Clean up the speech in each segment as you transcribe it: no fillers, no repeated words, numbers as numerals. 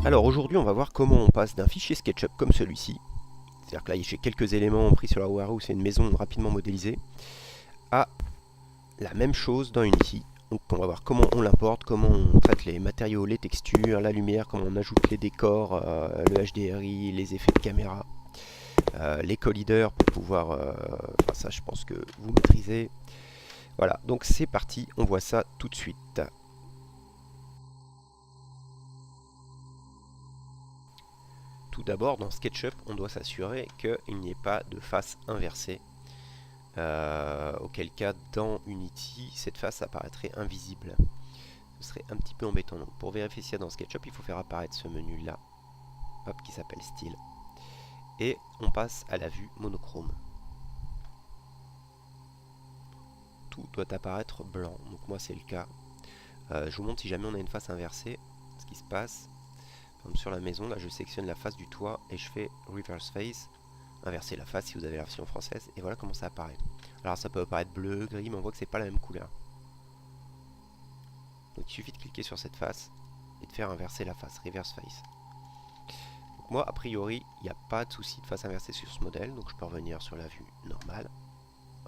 Alors aujourd'hui on va voir comment on passe d'un fichier SketchUp comme celui-ci, c'est-à-dire que là j'ai quelques éléments pris sur la warehouse, c'est une maison rapidement modélisée, à la même chose dans Unity. Donc on va voir comment on l'importe, comment on traite les matériaux, les textures, la lumière, comment on ajoute les décors, le HDRI, les effets de caméra, les colliders pour pouvoir... enfin ça je pense que vous maîtrisez. Voilà, donc c'est parti, on voit ça tout de suite. Tout d'abord, dans SketchUp, on doit s'assurer qu'il n'y ait pas de face inversée. Auquel cas, dans Unity, cette face apparaîtrait invisible. Ce serait un petit peu embêtant. Donc, pour vérifier ça dans SketchUp, il faut faire apparaître ce menu-là, hop, qui s'appelle Style. Et on passe à la vue monochrome. Tout doit apparaître blanc. Donc moi, c'est le cas. Je vous montre si jamais on a une face inversée, ce qui se passe. Comme sur la maison, là je sélectionne la face du toit et je fais reverse face, inverser la face si vous avez la version française, et voilà comment ça apparaît. Alors ça peut apparaître bleu, gris, mais on voit que c'est pas la même couleur. Donc il suffit de cliquer sur cette face et de faire inverser la face, reverse face. Donc moi a priori il n'y a pas de souci de face inversée sur ce modèle, donc je peux revenir sur la vue normale.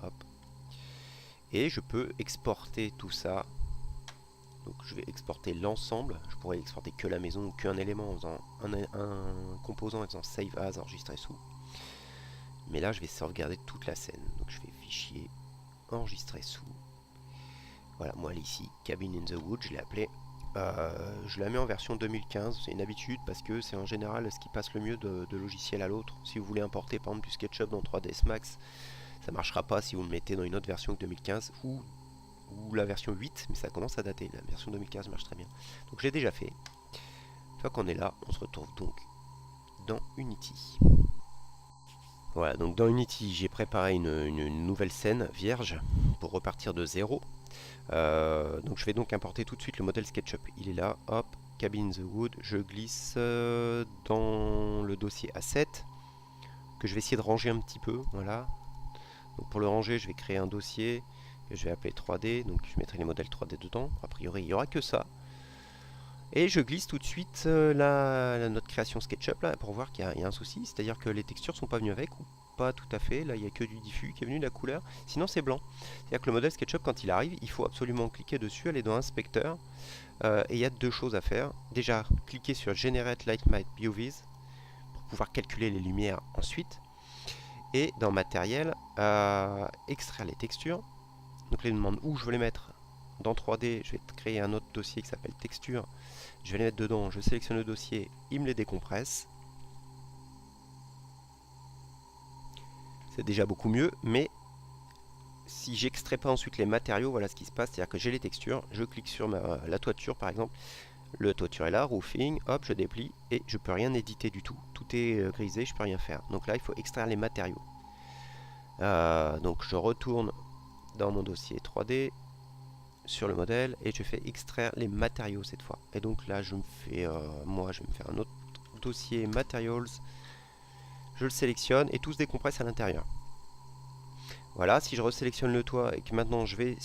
Hop. Et je peux exporter tout ça. Donc je vais exporter l'ensemble, je pourrais exporter que la maison ou qu'un élément en faisant un composant en faisant save as, enregistrer sous. Mais là je vais sauvegarder toute la scène. Donc je fais fichier, enregistrer sous. Voilà, moi ici, Cabin in the Wood, je l'ai appelé. Je la mets en version 2015, c'est une habitude parce que c'est en général ce qui passe le mieux de logiciel à l'autre. Si vous voulez importer par exemple du SketchUp dans 3ds Max, ça ne marchera pas si vous le mettez dans une autre version que 2015 ou la version 8, mais ça commence à dater. La version 2015 marche très bien. Donc je l'ai déjà fait. Une fois qu'on est là, on se retrouve donc dans Unity. Voilà, donc dans Unity, j'ai préparé une nouvelle scène vierge pour repartir de zéro. Donc je vais donc importer tout de suite le modèle SketchUp. Il est là, hop, Cabin in the Wood. Je glisse dans le dossier Asset que je vais essayer de ranger un petit peu. Voilà. Donc pour le ranger, je vais créer un dossier que je vais appeler 3D, donc je mettrai les modèles 3D dedans. A priori, il n'y aura que ça. Et je glisse tout de suite notre création SketchUp là pour voir qu'il y a un souci, c'est-à-dire que les textures sont pas venues avec ou pas tout à fait. Là, il n'y a que du diffus qui est venu, de la couleur. Sinon, c'est blanc. C'est-à-dire que le modèle SketchUp, quand il arrive, il faut absolument cliquer dessus, aller dans Inspecteur. Et il y a deux choses à faire. Déjà, cliquer sur Generate Light Map UVs pour pouvoir calculer les lumières ensuite. Et dans Matériel, extraire les textures. Donc là, il me demande où je veux les mettre. Dans 3D, je vais créer un autre dossier qui s'appelle texture. Je vais les mettre dedans, je sélectionne le dossier, il me les décompresse. C'est déjà beaucoup mieux, mais si j'extrais pas ensuite les matériaux, voilà ce qui se passe, c'est-à-dire que j'ai les textures, je clique sur la toiture par exemple, la toiture est là, roofing, hop, je déplie, et je peux rien éditer du tout. Tout est grisé, je peux rien faire. Donc là, il faut extraire les matériaux. Donc je retourne dans mon dossier 3D, sur le modèle, et je fais extraire les matériaux cette fois. Et donc là, je vais me faire un autre dossier Materials, je le sélectionne, et tout se décompresse à l'intérieur. Voilà, si je resélectionne le toit et que maintenant je vais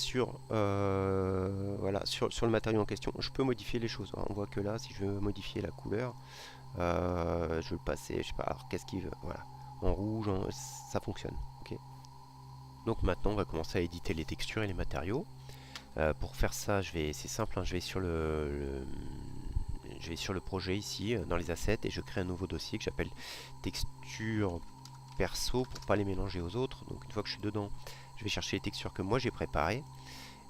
voilà, sur le matériau en question, je peux modifier les choses. On voit que là, si je veux modifier la couleur, je veux le passer, je sais pas, alors qu'est-ce qu'il veut, voilà, en rouge, ça fonctionne. Okay. Donc maintenant, on va commencer à éditer les textures et les matériaux. Pour faire ça, c'est simple, hein, je vais sur le projet ici, dans les assets, et je crée un nouveau dossier que j'appelle texture perso pour pas les mélanger aux autres. Donc une fois que je suis dedans, je vais chercher les textures que moi j'ai préparées,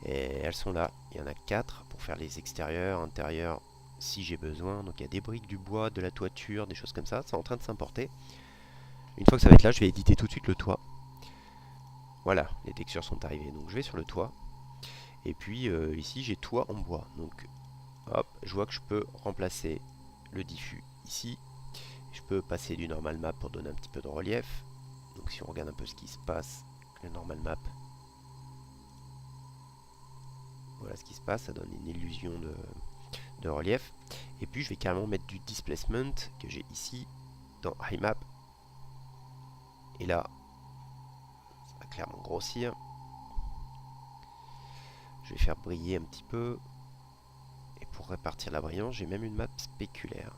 et elles sont là. Il y en a 4 pour faire les extérieurs, intérieurs, si j'ai besoin. Donc il y a des briques, du bois, de la toiture, des choses comme ça. C'est en train de s'importer. Une fois que ça va être là, je vais éditer tout de suite le toit. Voilà, les textures sont arrivées. Donc je vais sur le toit. Et puis ici j'ai toit en bois, donc hop, je vois que je peux remplacer le diffus ici. Je peux passer du normal map pour donner un petit peu de relief. Donc si on regarde un peu ce qui se passe, le normal map, voilà ce qui se passe, ça donne une illusion de relief. Et puis je vais carrément mettre du displacement que j'ai ici dans IMAP. Et là, ça va clairement grossir. Je vais faire briller un petit peu. Et pour répartir la brillance, j'ai même une map spéculaire.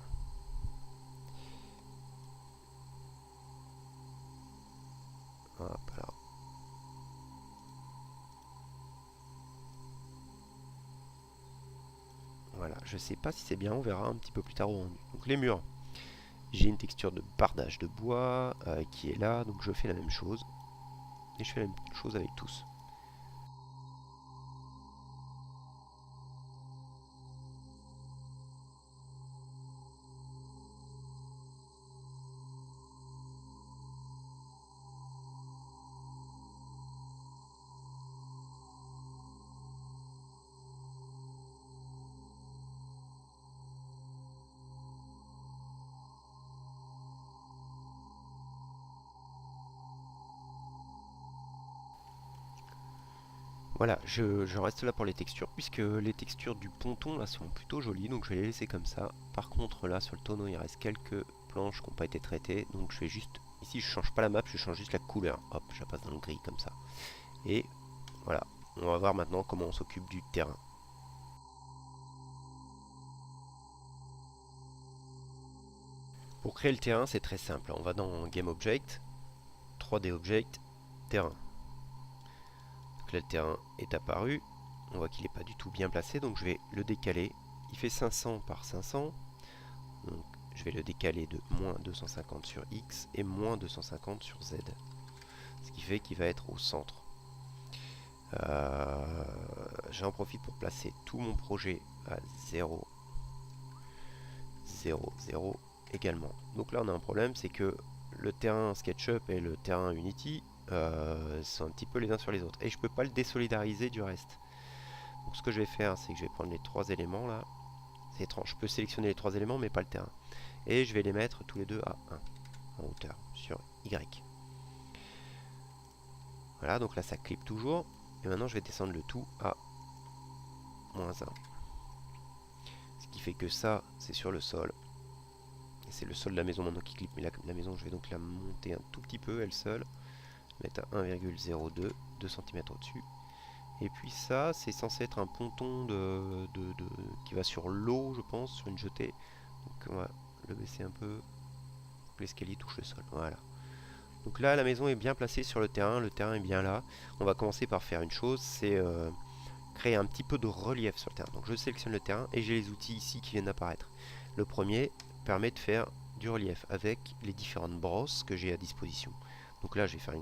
je sais pas si c'est bien, on verra un petit peu plus tard au rendu. Donc les murs, j'ai une texture de bardage de bois qui est là, donc je fais la même chose. Et je fais la même chose avec tous. Voilà, je reste là pour les textures, puisque les textures du ponton là sont plutôt jolies, donc je vais les laisser comme ça. Par contre là sur le tonneau il reste quelques planches qui n'ont pas été traitées, donc je vais juste, ici je change pas la map, je change juste la couleur. Hop, je la passe dans le gris comme ça. Et voilà, on va voir maintenant comment on s'occupe du terrain. Pour créer le terrain c'est très simple, on va dans Game Object, 3D Object, terrain. Donc là le terrain est apparu. On voit qu'il n'est pas du tout bien placé, donc je vais le décaler. Il fait 500 par 500, donc je vais le décaler de moins 250 sur X et moins 250 sur Z. Ce qui fait qu'il va être au centre. J'en profite pour placer tout mon projet à 0, 0, 0 également. Donc là on a un problème, c'est que le terrain SketchUp et le terrain Unity sont un petit peu les uns sur les autres. Et je peux pas le désolidariser du reste. Donc ce que je vais faire, c'est que je vais prendre les trois éléments là. C'est étrange, je peux sélectionner les trois éléments mais pas le terrain. Et je vais les mettre tous les deux à 1 en hauteur sur Y. Voilà, donc là ça clip toujours. Et maintenant je vais descendre le tout à moins 1. Ce qui fait que ça, c'est sur le sol. Et c'est le sol de la maison maintenant qui clip. Mais la maison, je vais donc la monter un tout petit peu, elle seule. Mettre à 1,02, 2 cm au-dessus. Et puis ça, c'est censé être un ponton qui va sur l'eau, je pense, sur une jetée. Donc on va le baisser un peu pour que l'escalier touche le sol. Voilà. Donc là, la maison est bien placée sur le terrain est bien là. On va commencer par faire une chose, c'est créer un petit peu de relief sur le terrain. Donc je sélectionne le terrain et j'ai les outils ici qui viennent d'apparaître. Le premier permet de faire du relief avec les différentes brosses que j'ai à disposition. Donc là, je vais faire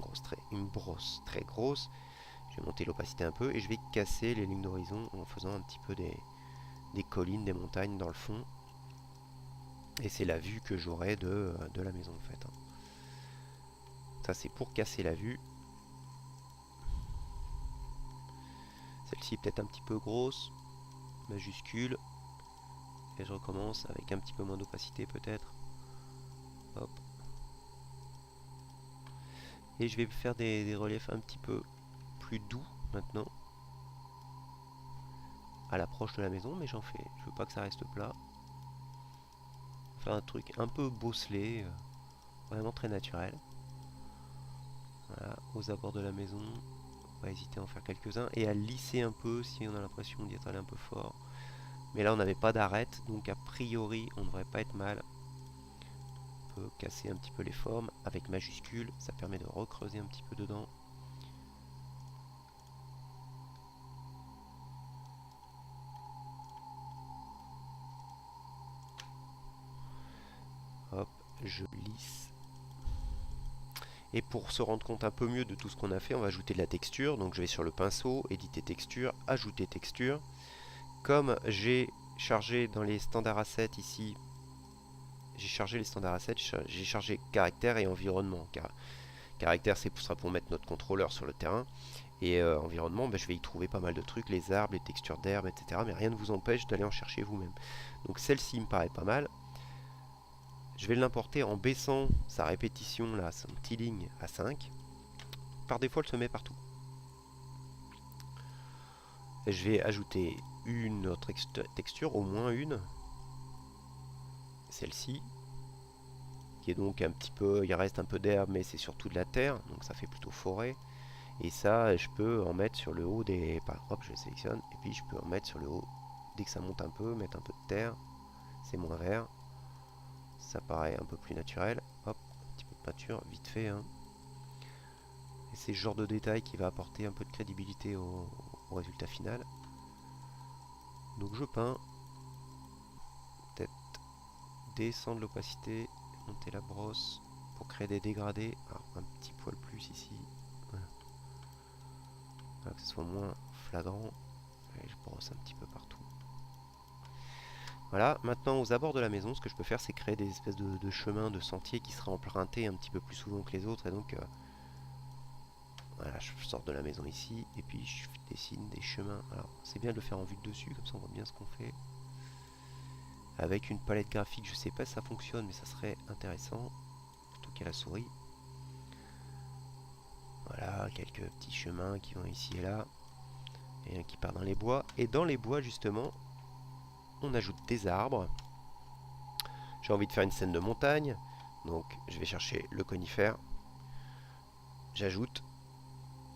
une brosse très grosse. Je vais monter l'opacité un peu et je vais casser les lignes d'horizon en faisant un petit peu des collines, des montagnes dans le fond. Et c'est la vue que j'aurai de la maison en fait. Ça c'est pour casser la vue. Celle-ci est peut-être un petit peu grosse, majuscule. Et je recommence avec un petit peu moins d'opacité peut-être. Hop. Et je vais faire des reliefs un petit peu plus doux maintenant. À l'approche de la maison, mais j'en fais. Je veux pas que ça reste plat. Faire un truc un peu bosselé, vraiment très naturel. Voilà, aux abords de la maison. On va hésiter à en faire quelques-uns et à lisser un peu si on a l'impression d'y être allé un peu fort. Mais là on n'avait pas d'arête, donc a priori on ne devrait pas être mal. On peut casser un petit peu les formes avec majuscule, ça permet de recreuser un petit peu dedans. Hop, je lisse. Et pour se rendre compte un peu mieux de tout ce qu'on a fait, on va ajouter de la texture. Donc je vais sur le pinceau, éditer texture, ajouter texture. Comme j'ai chargé dans les standards assets ici, j'ai chargé les standards assets, j'ai chargé caractère et environnement. Caractère, ce sera pour mettre notre contrôleur sur le terrain. Et environnement, je vais y trouver pas mal de trucs, les arbres, les textures d'herbe, etc. Mais rien ne vous empêche d'aller en chercher vous-même. Donc celle-ci me paraît pas mal. Je vais l'importer en baissant sa répétition, là, son tiling à 5. Par défaut, elle se met partout. Et je vais ajouter une autre texture, au moins une. Celle-ci. Qui est donc un petit peu, il reste un peu d'herbe, mais c'est surtout de la terre. Donc ça fait plutôt forêt. Et ça, je peux en mettre sur le haut des... Hop, je sélectionne. Et puis je peux en mettre sur le haut. Dès que ça monte un peu, mettre un peu de terre. C'est moins vert. Ça paraît un peu plus naturel. Hop, un petit peu de peinture, vite fait. Hein. Et c'est ce genre de détail qui va apporter un peu de crédibilité au résultat final. Donc je peins. descendre l'opacité, monter la brosse pour créer des dégradés. Alors, un petit poil plus ici. Voilà. Voilà, que ce soit moins flagrant. Et je brosse un petit peu partout. Voilà, maintenant aux abords de la maison, ce que je peux faire, c'est créer des espèces de chemins, de sentiers qui seraient empruntés un petit peu plus souvent que les autres. Et donc, voilà, je sors de la maison ici, et puis je dessine des chemins. Alors, c'est bien de le faire en vue de dessus, comme ça on voit bien ce qu'on fait. Avec une palette graphique, je sais pas si ça fonctionne, mais ça serait intéressant, plutôt qu'à la souris. Voilà, quelques petits chemins qui vont ici et là, et un qui part dans les bois. Et dans les bois, justement, on ajoute des arbres. J'ai envie de faire une scène de montagne, donc je vais chercher le conifère. J'ajoute.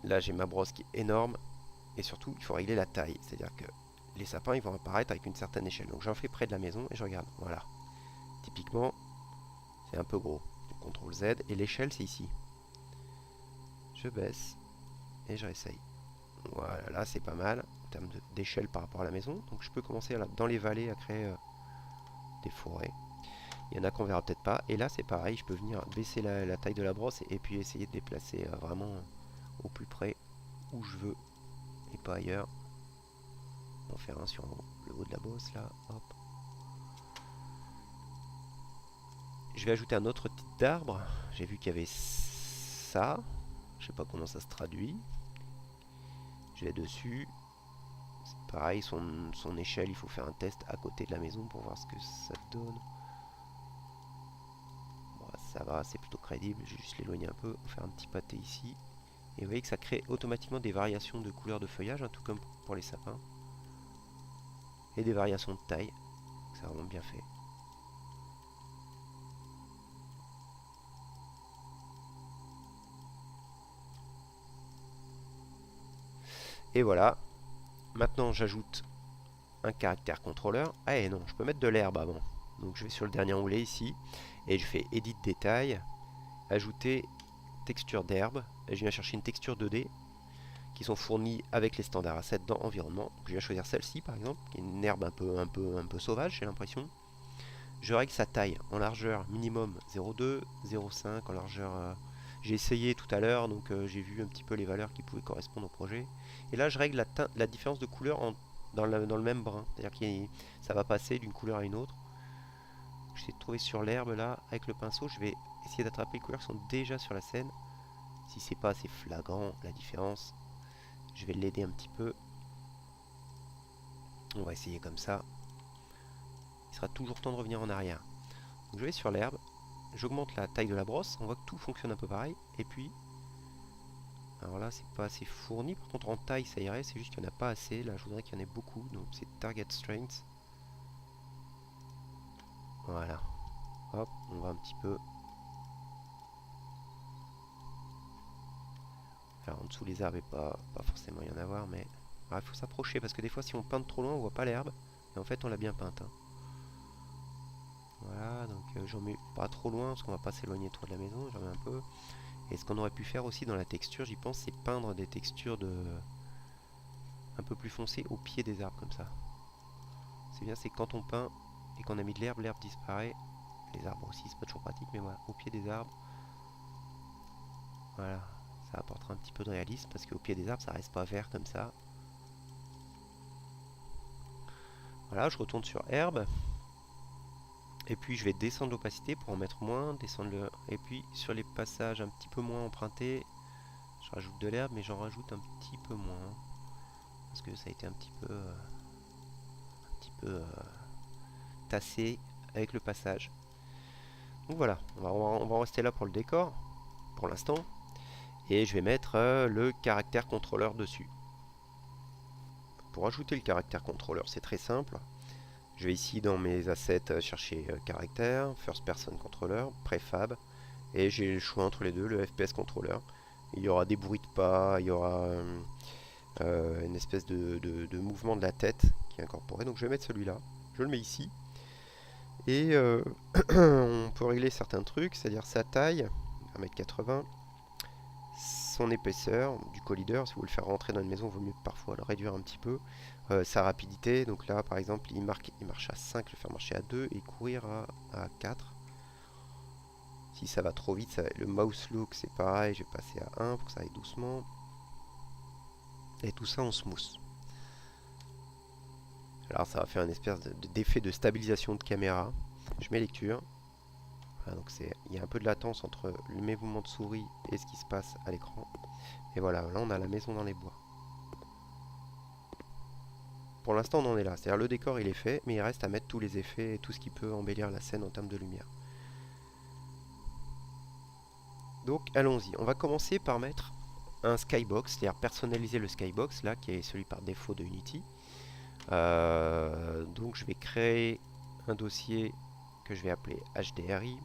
Là, j'ai ma brosse qui est énorme, et surtout, il faut régler la taille, c'est-à-dire que les sapins ils vont apparaître avec une certaine échelle. Donc j'en fais près de la maison et je regarde. Voilà. Typiquement, c'est un peu gros. Donc, CTRL Z et l'échelle c'est ici. Je baisse et je réessaye. Voilà, là c'est pas mal en termes d'échelle par rapport à la maison. Donc je peux commencer là, dans les vallées à créer des forêts. Il y en a qu'on verra peut-être pas. Et là c'est pareil, je peux venir baisser la taille de la brosse et puis essayer de déplacer vraiment au plus près où je veux et pas ailleurs. On va faire un sur le haut de la bosse là, hop. Je vais ajouter un autre type d'arbre. J'ai vu qu'il y avait ça. Je sais pas comment ça se traduit. Je vais dessus. C'est pareil, son échelle, il faut faire un test à côté de la maison pour voir ce que ça donne. Bon, ça va, c'est plutôt crédible. Je vais juste l'éloigner un peu. On va faire un petit pâté ici. Et vous voyez que ça crée automatiquement des variations de couleur de feuillage, hein, tout comme pour les sapins. Et des variations de taille. C'est vraiment bien fait. Et voilà. Maintenant, j'ajoute un caractère contrôleur. Ah et non, je peux mettre de l'herbe avant. Donc je vais sur le dernier onglet ici. Et je fais Edit Détail. Ajouter texture d'herbe. Et je viens chercher une texture 2D. Qui sont fournies avec les standards assets dans Environnement. Donc je viens choisir celle-ci par exemple. Qui est une herbe un peu sauvage, j'ai l'impression. Je règle sa taille en largeur minimum 0,2, 0,5 en largeur... j'ai essayé tout à l'heure, donc j'ai vu un petit peu les valeurs qui pouvaient correspondre au projet. Et là, je règle la différence de couleur dans le même brin. C'est-à-dire que ça va passer d'une couleur à une autre. J'essaie de trouver sur l'herbe là, avec le pinceau, je vais essayer d'attraper les couleurs qui sont déjà sur la scène. Si c'est pas assez flagrant la différence, je vais l'aider un petit peu. On va essayer comme ça. Il sera toujours temps de revenir en arrière. Donc je vais sur l'herbe, j'augmente la taille de la brosse, on voit que tout fonctionne un peu pareil. Et puis, alors là c'est pas assez fourni, par contre en taille ça irait, c'est juste qu'il n'y en a pas assez. Là je voudrais qu'il y en ait beaucoup, donc c'est Target Strength. Voilà. Hop, on va un petit peu. Alors en dessous les arbres, et pas forcément y en avoir, mais il faut s'approcher parce que des fois si on peint de trop loin on voit pas l'herbe. Et en fait on l'a bien peinte. Hein. Voilà, donc j'en mets pas trop loin parce qu'on va pas s'éloigner trop de la maison, j'en mets un peu. Et ce qu'on aurait pu faire aussi dans la texture, j'y pense, c'est peindre des textures un peu plus foncées au pied des arbres comme ça. C'est bien, c'est quand on peint et qu'on a mis de l'herbe, l'herbe disparaît. Les arbres aussi, c'est pas toujours pratique, mais voilà, au pied des arbres. Voilà, ça apportera un petit peu de réalisme parce qu'au pied des arbres, ça reste pas vert comme ça. Voilà, je retourne sur herbe. Et puis je vais descendre l'opacité pour en mettre moins, descendre le... Et puis sur les passages un petit peu moins empruntés, je rajoute de l'herbe, mais j'en rajoute un petit peu moins. Parce que ça a été un petit peu tassé avec le passage. Donc voilà, on va en rester là pour le décor, pour l'instant. Et je vais mettre le caractère contrôleur dessus. Pour ajouter le caractère contrôleur, c'est très simple. Je vais ici dans mes assets chercher caractère, first person controller, préfab, et j'ai le choix entre les deux, le FPS controller. Il y aura des bruits de pas, il y aura une espèce de mouvement de la tête qui est incorporé. Donc je vais mettre celui-là, je le mets ici. Et on peut régler certains trucs, c'est-à-dire sa taille, 1m80, son épaisseur du collideur. Si vous voulez le faire rentrer dans une maison, il vaut mieux parfois le réduire un petit peu. Sa rapidité, donc là par exemple il marche à 5, je vais faire marcher à 2 et courir à 4. Si ça va trop vite, le mouse look c'est pareil, je vais passer à 1 pour que ça aille doucement. Et tout ça en smooth. Alors ça va faire une espèce d'effet de stabilisation de caméra. Je mets lecture. Voilà, donc il y a un peu de latence entre mes mouvements de souris et ce qui se passe à l'écran. Et voilà, là on a la maison dans les bois. Pour l'instant on en est là, c'est-à-dire le décor il est fait, mais il reste à mettre tous les effets et tout ce qui peut embellir la scène en termes de lumière. Donc allons-y, on va commencer par mettre un skybox, c'est-à-dire personnaliser le skybox là qui est celui par défaut de Unity. Donc je vais créer un dossier que je vais appeler HDRI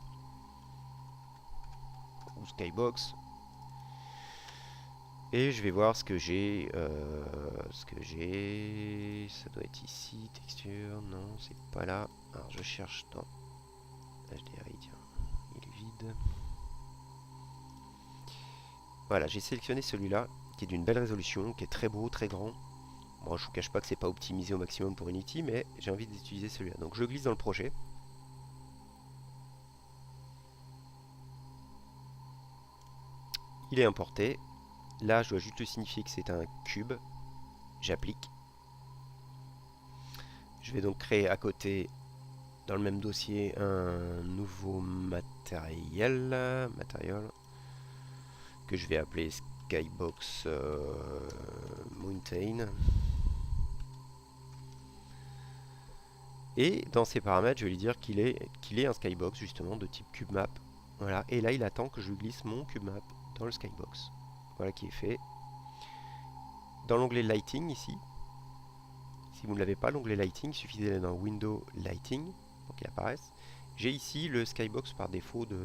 ou skybox. Et je vais voir ce que j'ai. Ça doit être ici. Texture. Non, c'est pas là. Alors je cherche dans HDRI. Tiens, il est vide. Voilà, j'ai sélectionné celui-là qui est d'une belle résolution, qui est très beau, très grand. Bon, je vous cache pas que c'est pas optimisé au maximum pour Unity, mais j'ai envie d'utiliser celui-là. Donc je glisse dans le projet. Il est importé. Là, je dois juste signifier que c'est un cube. J'applique. Je vais donc créer à côté, dans le même dossier, un nouveau matériel que je vais appeler Skybox Mountain. Et dans ses paramètres, je vais lui dire qu'il est un Skybox justement de type CubeMap. Voilà. Et là, il attend que je lui glisse mon CubeMap dans le Skybox. Voilà qui est fait. Dans l'onglet Lighting ici, si vous ne l'avez pas, l'onglet Lighting, il suffit d'aller dans Window Lighting pour qu'il apparaisse. J'ai ici le Skybox par défaut de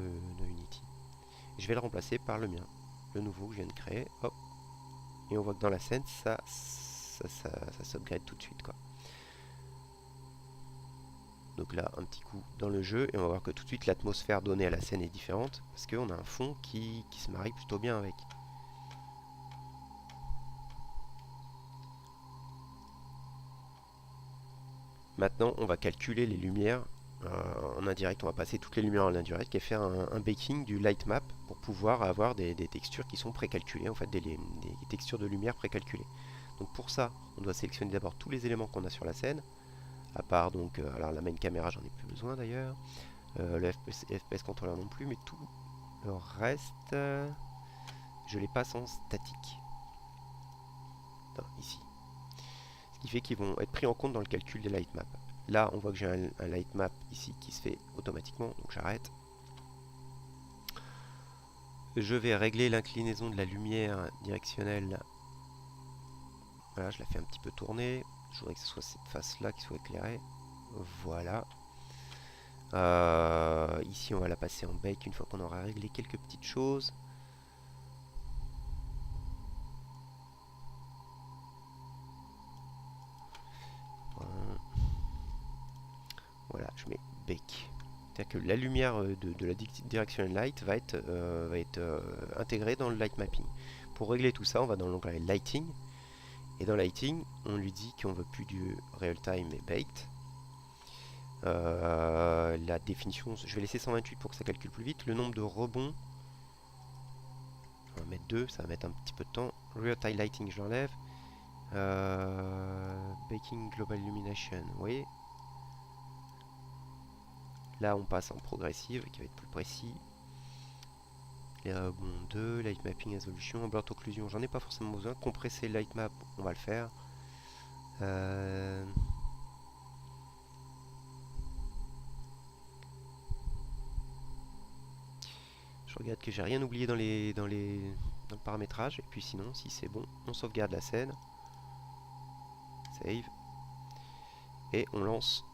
Unity. Je vais le remplacer par le mien, le nouveau que je viens de créer. Hop. Et on voit que dans la scène, ça s'upgrade tout de suite, quoi. Donc là, un petit coup dans le jeu, et on va voir que tout de suite l'atmosphère donnée à la scène est différente, parce qu'on a un fond qui se marie plutôt bien avec. Maintenant, on va calculer les lumières en indirect. On va passer toutes les lumières en indirect et faire un baking du light map pour pouvoir avoir des textures qui sont précalculées, en fait des textures de lumière précalculées. Donc pour ça, on doit sélectionner d'abord tous les éléments qu'on a sur la scène, à part donc, alors la main caméra, j'en ai plus besoin d'ailleurs, le FPS controller non plus, mais tout le reste, je les passe en statique. Non, ici. Ce qui fait qu'ils vont être pris en compte dans le calcul des light maps. Là, on voit que j'ai un light map ici qui se fait automatiquement, donc j'arrête. Je vais régler l'inclinaison de la lumière directionnelle. Voilà, je la fais un petit peu tourner. Je voudrais que ce soit cette face-là qui soit éclairée. Voilà. Ici, on va la passer en bake une fois qu'on aura réglé quelques petites choses. Voilà, je mets bake. C'est-à-dire que la lumière de la directional light va être intégrée dans le light mapping. Pour régler tout ça, on va dans l'onglet lighting. Et dans lighting, on lui dit qu'on veut plus du real time et baked. La définition, je vais laisser 128 pour que ça calcule plus vite. Le nombre de rebonds, on va mettre 2, ça va mettre un petit peu de temps. Real time lighting, je l'enlève. Baking global illumination, vous voyez. Là, on passe en progressive, qui va être plus précis. Les rebonds 2, light mapping résolution, blur occlusion, j'en ai pas forcément besoin. Compresser light map, on va le faire. Je regarde que j'ai rien oublié dans le paramétrage. Et puis sinon, si c'est bon, on sauvegarde la scène. Save. Et on lance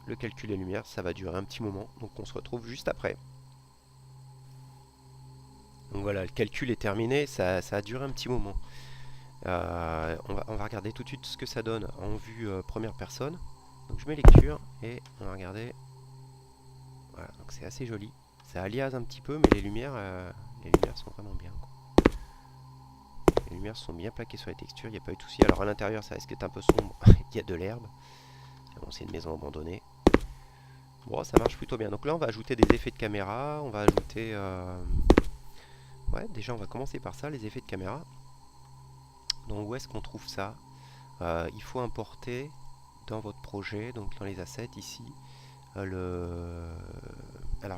le calcul des lumières. Ça va durer un petit moment. Donc on se retrouve juste après. Donc voilà, le calcul est terminé. Ça a duré un petit moment. On va regarder tout de suite ce que ça donne en vue première personne. Donc je mets lecture et on va regarder. Voilà, donc c'est assez joli. Ça aliase un petit peu, mais les lumières sont vraiment bien, quoi. Les lumières sont bien plaquées sur les textures, il n'y a pas eu de souci. Alors à l'intérieur ça risque d'être un peu sombre, il y a de l'herbe. Bon, c'est une maison abandonnée. Bon, ça marche plutôt bien. Donc là on va ajouter des effets de caméra, on va ajouter... Ouais, déjà on va commencer par ça, les effets de caméra. Donc où est-ce qu'on trouve ça? Il faut importer dans votre projet, donc dans les assets ici, alors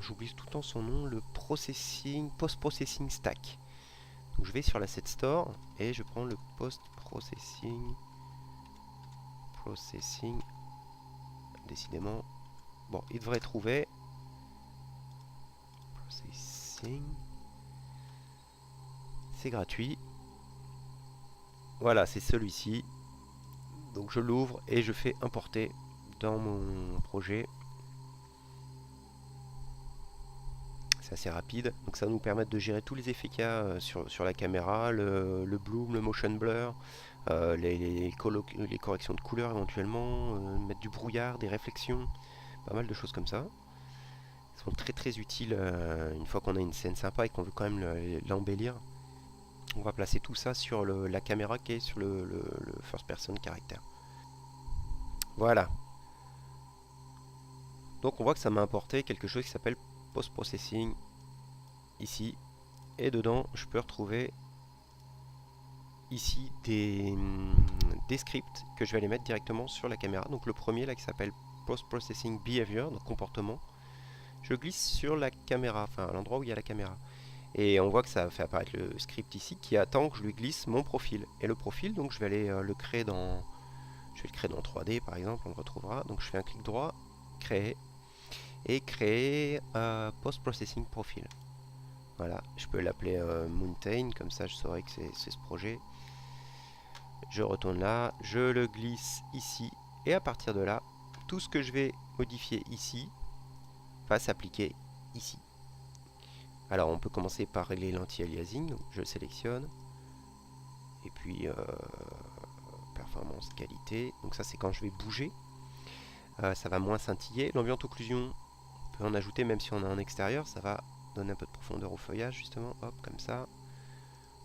j'oublie tout le temps son nom, le post-processing stack. Donc je vais sur l'asset store et je prends le post-processing. Décidément. Bon, il devrait trouver. Processing. C'est gratuit. Voilà, c'est celui-ci. Donc je l'ouvre et je fais importer dans mon projet. C'est assez rapide. Donc ça va nous permettre de gérer tous les effets qu'il y a sur la caméra, le bloom, le motion blur, les corrections de couleurs éventuellement, mettre du brouillard, des réflexions, pas mal de choses comme ça. Ils sont très très utiles une fois qu'on a une scène sympa et qu'on veut quand même l'embellir. On va placer tout ça sur la caméra qui est sur le first person caractère. Voilà. Donc on voit que ça m'a importé quelque chose qui s'appelle post-processing ici. Et dedans, je peux retrouver ici des scripts que je vais aller mettre directement sur la caméra. Donc le premier là qui s'appelle post-processing behavior, donc comportement. Je glisse sur la caméra, enfin à l'endroit où il y a la caméra. Et on voit que ça fait apparaître le script ici qui attend que je lui glisse mon profil. Et le profil, donc je vais aller le créer dans... Je vais le créer dans 3D par exemple, on le retrouvera. Donc je fais un clic droit, créer. Et créer post-processing profil. Voilà, je peux l'appeler Mountain, comme ça je saurai que c'est ce projet. Je retourne là, je le glisse ici. Et à partir de là, tout ce que je vais modifier ici va s'appliquer ici. Alors on peut commencer par régler l'anti-aliasing, donc je le sélectionne. Et puis performance, qualité, donc ça c'est quand je vais bouger. Ça va moins scintiller. L'ambient occlusion, on peut en ajouter même si on a un extérieur, ça va donner un peu de profondeur au feuillage justement, hop, comme ça.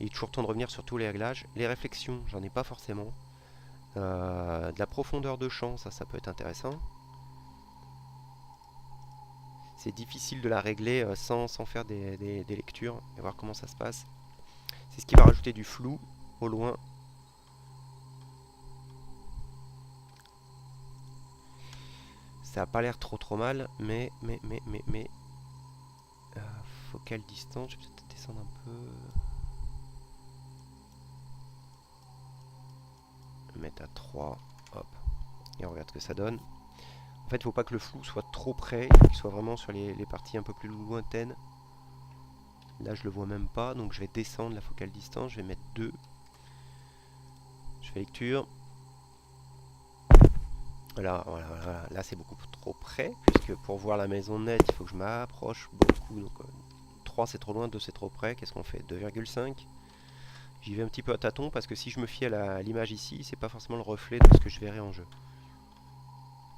Il est toujours temps de revenir sur tous les réglages. Les réflexions, j'en ai pas forcément. De la profondeur de champ, ça peut être intéressant. C'est difficile de la régler sans faire des lectures et voir comment ça se passe. C'est ce qui va rajouter du flou au loin. Ça n'a pas l'air trop mal, mais focale distance, je vais peut-être descendre un peu. Mettre à 3, hop, et on regarde ce que ça donne. En fait, il ne faut pas que le flou soit trop près, qu'il soit vraiment sur les parties un peu plus lointaines. Là, je le vois même pas, donc je vais descendre la focale distance, je vais mettre 2. Je fais lecture. Voilà, là c'est beaucoup trop près, puisque pour voir la maison nette, il faut que je m'approche beaucoup. Donc 3 c'est trop loin, 2 c'est trop près, qu'est-ce qu'on fait? 2,5. J'y vais un petit peu à tâtons, parce que si je me fie à l'image ici, c'est pas forcément le reflet de ce que je verrai en jeu.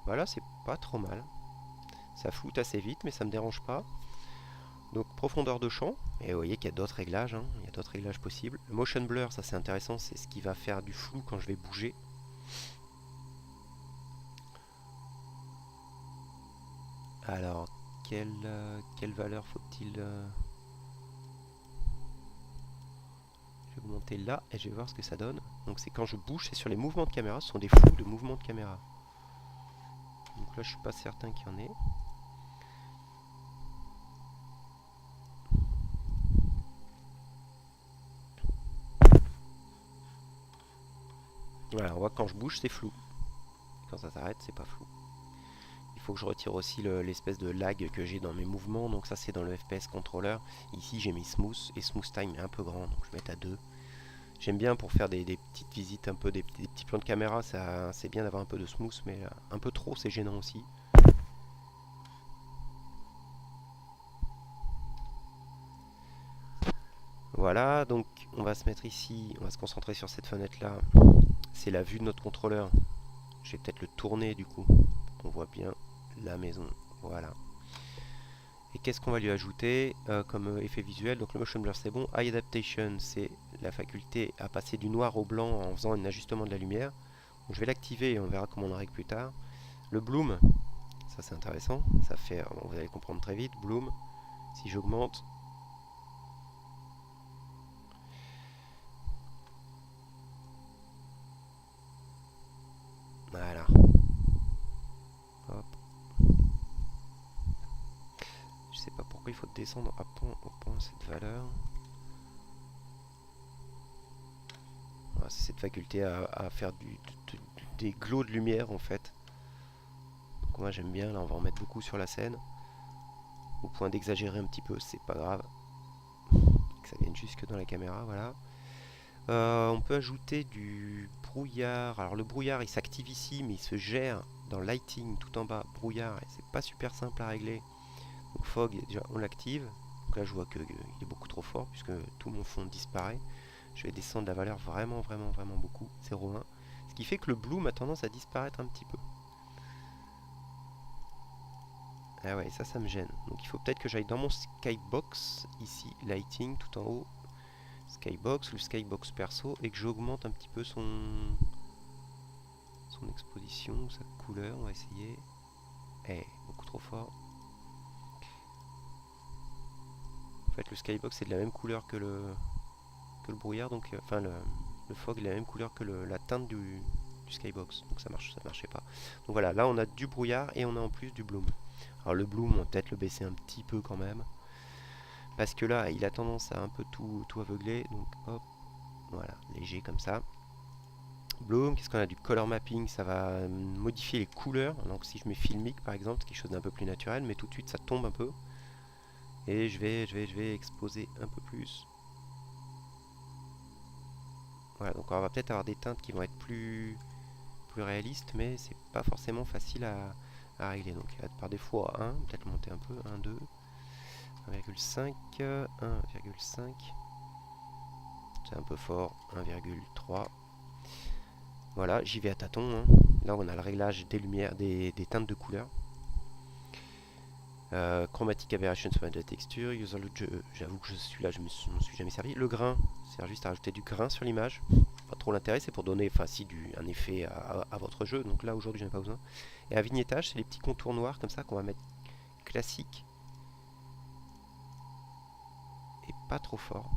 Voilà, c'est pas trop mal. Ça floute assez vite, mais ça me dérange pas. Donc profondeur de champ, et vous voyez qu'il y a d'autres réglages, hein. Il y a d'autres réglages possibles. Le motion blur, ça c'est intéressant, c'est ce qui va faire du flou quand je vais bouger. Alors, quelle valeur faut-il Je vais augmenter là et je vais voir ce que ça donne. Donc c'est quand je bouge, c'est sur les mouvements de caméra, ce sont des flous de mouvements de caméra. Donc là je suis pas certain qu'il y en ait. Voilà, on voit que quand je bouge c'est flou. Quand ça s'arrête c'est pas flou. Il faut que je retire aussi l'espèce de lag que j'ai dans mes mouvements. Donc ça c'est dans le FPS controller. Ici j'ai mis smooth et smooth time est un peu grand. Donc je vais mettre à 2. J'aime bien pour faire des petites visites, un peu des petits plans de caméra. C'est bien d'avoir un peu de smooth, mais un peu trop c'est gênant aussi. Voilà, donc on va se mettre ici, on va se concentrer sur cette fenêtre là. C'est la vue de notre contrôleur. Je vais peut-être le tourner du coup, pour qu'on voit bien la maison. Voilà. Et qu'est-ce qu'on va lui ajouter comme effet visuel? Donc le motion blur c'est bon. Eye adaptation, c'est la faculté à passer du noir au blanc en faisant un ajustement de la lumière. Donc, je vais l'activer et on verra comment on en règle plus tard. Le bloom, ça c'est intéressant. Ça fait, vous allez comprendre très vite. Bloom, si j'augmente, voilà. Hop. Je sais pas pourquoi il faut descendre à au point cette valeur. Voilà, c'est cette faculté à faire des glows de lumière en fait. Donc moi j'aime bien, là on va en mettre beaucoup sur la scène. Au point d'exagérer un petit peu, c'est pas grave. Que ça vienne jusque dans la caméra, voilà. On peut ajouter du brouillard. Alors le brouillard il s'active ici mais il se gère dans lighting tout en bas. Brouillard, et c'est pas super simple à régler. Donc fog, déjà on l'active. Donc là je vois qu'il est beaucoup trop fort puisque tout mon fond disparaît. Je vais descendre la valeur vraiment beaucoup, 0,1. Ce qui fait que le bloom a tendance à disparaître un petit peu. Ah ouais, ça me gêne. Donc il faut peut-être que j'aille dans mon skybox, ici, lighting, tout en haut. Skybox, le skybox perso, et que j'augmente un petit peu son exposition, sa couleur, on va essayer. Eh, beaucoup trop fort. En fait, le skybox c'est de la même couleur que le brouillard, donc enfin le fog est de la même couleur que la teinte du skybox, donc ça marchait pas. Donc voilà, là on a du brouillard et on a en plus du bloom. Alors le bloom, on va peut-être le baisser un petit peu quand même, parce que là il a tendance à un peu tout aveugler, donc hop, voilà, léger comme ça. Bloom, qu'est-ce qu'on a? Du color mapping, ça va modifier les couleurs. Donc si je mets filmique par exemple, c'est quelque chose d'un peu plus naturel, mais tout de suite ça tombe un peu. Et je vais exposer un peu plus. Voilà, donc on va peut-être avoir des teintes qui vont être plus réalistes, mais c'est pas forcément facile à régler. Donc par défaut à 1, peut-être monter un peu, 1, 2, 1,5, 1,5. C'est un peu fort, 1,3. Voilà, j'y vais à tâtons. Hein. Là, on a le réglage des lumières, des teintes de couleurs. Chromatic aberration sur la texture. User look, j'avoue que celui-là, je m'en suis jamais servi. Le grain, c'est juste à rajouter du grain sur l'image. Pas trop l'intérêt, c'est pour donner, enfin, si un effet à votre jeu. Donc là, aujourd'hui, j'en ai pas besoin. Et un vignettage, c'est les petits contours noirs comme ça qu'on va mettre classique et pas trop fort.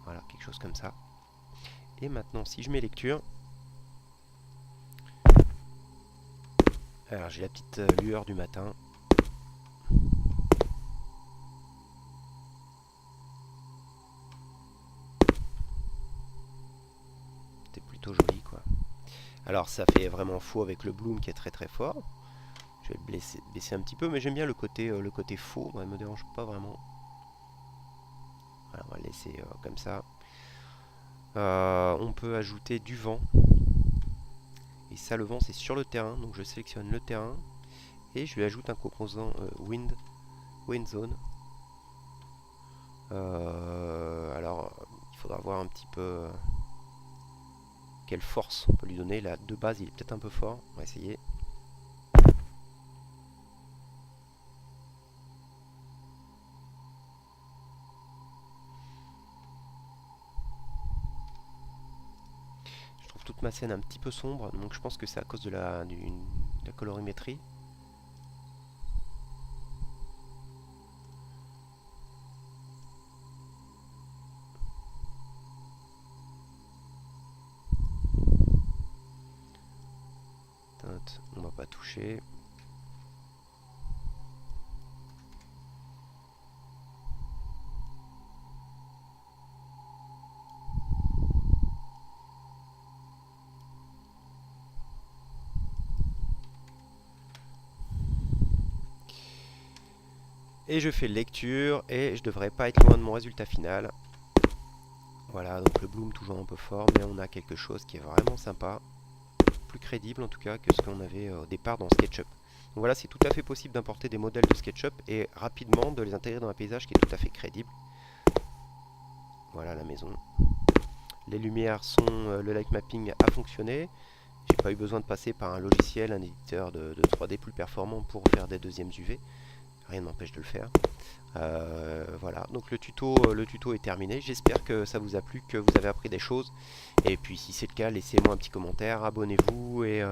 Voilà, quelque chose comme ça. Et maintenant, si je mets lecture, alors j'ai la petite lueur du matin. C'était plutôt joli quoi. Alors ça fait vraiment faux avec le bloom qui est très fort. Je vais le baisser un petit peu, mais j'aime bien le côté faux, ça ne me dérange pas vraiment. Voilà, on va le laisser comme ça. On peut ajouter du vent. Et ça, le vent, c'est sur le terrain. Donc je sélectionne le terrain. Et je lui ajoute un composant wind zone. Alors, il faudra voir un petit peu quelle force on peut lui donner. Là, de base, il est peut-être un peu fort. On va essayer. Toute ma scène un petit peu sombre, donc je pense que c'est à cause de la colorimétrie. Teinte, on va pas toucher. Et je fais lecture et je devrais pas être loin de mon résultat final. Voilà, donc le bloom toujours un peu fort, mais on a quelque chose qui est vraiment sympa. Plus crédible en tout cas que ce qu'on avait au départ dans SketchUp. Donc voilà, c'est tout à fait possible d'importer des modèles de SketchUp et rapidement de les intégrer dans un paysage qui est tout à fait crédible. Voilà la maison. Les lumières sont, le light mapping a fonctionné. J'ai pas eu besoin de passer par un logiciel, un éditeur de 3D plus performant pour faire des deuxièmes UV. Rien ne m'empêche de le faire. Voilà, donc le tuto est terminé. J'espère que ça vous a plu, que vous avez appris des choses. Et puis si c'est le cas, laissez-moi un petit commentaire, abonnez-vous et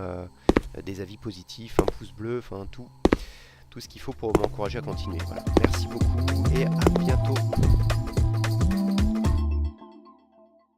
des avis positifs, un pouce bleu, enfin tout ce qu'il faut pour m'encourager à continuer. Voilà. Merci beaucoup et à bientôt.